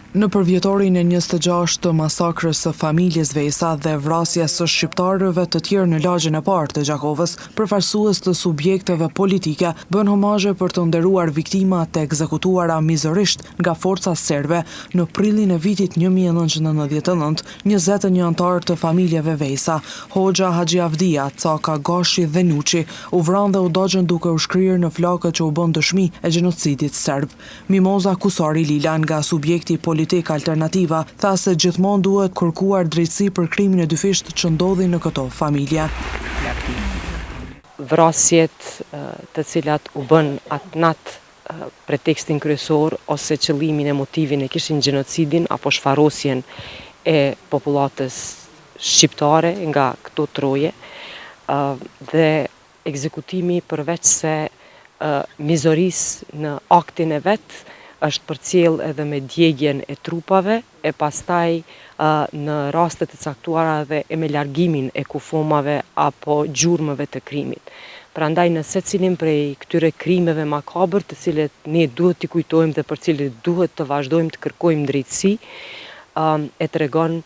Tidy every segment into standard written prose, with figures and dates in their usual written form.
Në përvjetorin e 26 të masakrës së familjes Vesa dhe vrasjes së shqiptarëve të tjerë në lagjen e parë të Gjakovës, përfaqësues të subjekteve politike bën homazhe për të nderuar viktimat e ekzekutuara mizërisht nga forca serbe në prillin e vitit 1999, 21 antar të familjeve Vesa, Hoxha Haxhi Avdia, Caka Gashi dhe Nuçi, u vranë dhe u dogjën duke u shkrirë në flakët që u bën dëshmi e gjenocidit serb. Mimoza Kusari Lila nga subjekti politik Alternativa tha se gjithmonë duhet kërkuar drejtësi për krimin e dyfisht që ndodhi në këto familje. Vrasjet të cilat u bën atë natë pretekstin kryesor ose qëllimin e motivin e kishin gjenocidin apo shfarosjen e popullatës shqiptare nga këto troje dhe ekzekutimi përveç se mizoris në aktin e vetë është përcjell edhe me djegjen e trupave e pastaj në rastet e caktuara dhe e me largimin e kufomave apo gjurmëve të krimit. Prandaj në secilin prej këtyre krimeve makabër të cilët ne duhet t'i kujtojmë dhe për cilët duhet të vazhdojmë të kërkojmë drejtësi, e tregon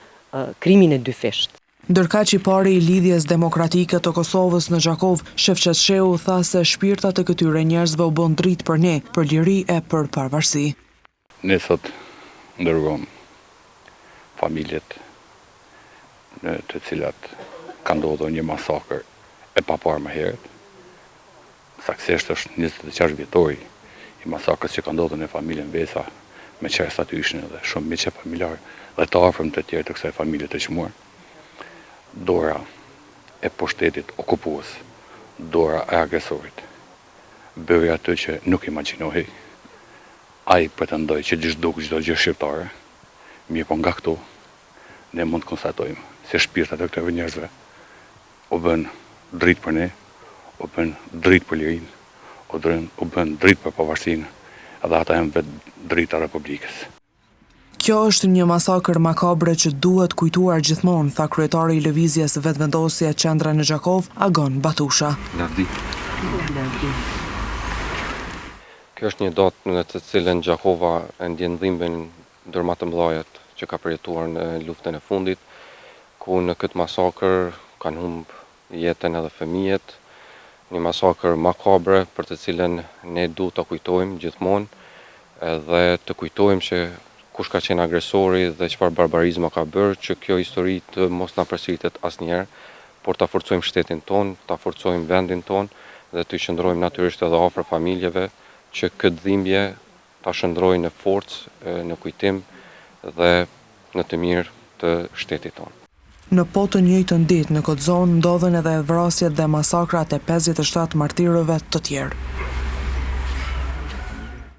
krimin e dyfisht. Ndërkaq i pari i lidhjes demokratike të Kosovës në Gjakov, Shefqet Shehu tha se shpirtat e këtyre njerëzve u bën dritë për ne, për liri e për pavarësi. Ne sot ndërgojmë familjet në të cilat ka ndodhur një masakër e paparë më herët. Saktësisht është 26 vjetori i masakrës që ka ndodhur në familjen Vesa, me qersat të ishin edhe shumë miqe familjar dhe të afërm të tjerë të kësaj familje të çmuar. Dora e pushtetit okupues, dora e agresorit, bëri atë që nuk imagjinohej. Ai pretendoi që çdo gjë shqiptare, mirë po nga këto, ne mund të konstatojmë se shpirtat e këtyre njerëzve u bën dritë për ne, u bën dritë për lirinë, u bën dritë për pavarësinë, edhe ata janë vetë drita e Republikës. Kjo është një masakër makabre që duhet kujtuar gjithmonë, tha kryetari i lëvizjes vetëvendosje Qendra në Gjakov, Agon Batusha. Kjo është një datë në të cilën Gjakova e ndjen dhimbjen ndër më të mëdhajet që ka përjetuar në luftën e fundit, ku në këtë masakër kanë humbur jetën edhe fëmijët, një masakër makabre për të cilën ne duhet ta kujtojmë gjithmonë edhe të kujtojmë që kush ka qenë agresori dhe çfarë barbarizma ka bërë, që kjo histori të mos na përsëritet asnjëherë, por ta forcojmë shtetin ton, ta forcojmë vendin ton dhe të qëndrojmë natyrisht edhe afër familjeve që këtë dhimbje ta shndrojnë në forcë, në kujtim dhe në të mirë të shtetit ton. Në po të njëjtën ditë në këtë zonë ndodhen edhe vrasjet dhe masakrat e 57 martirëve të tjerë.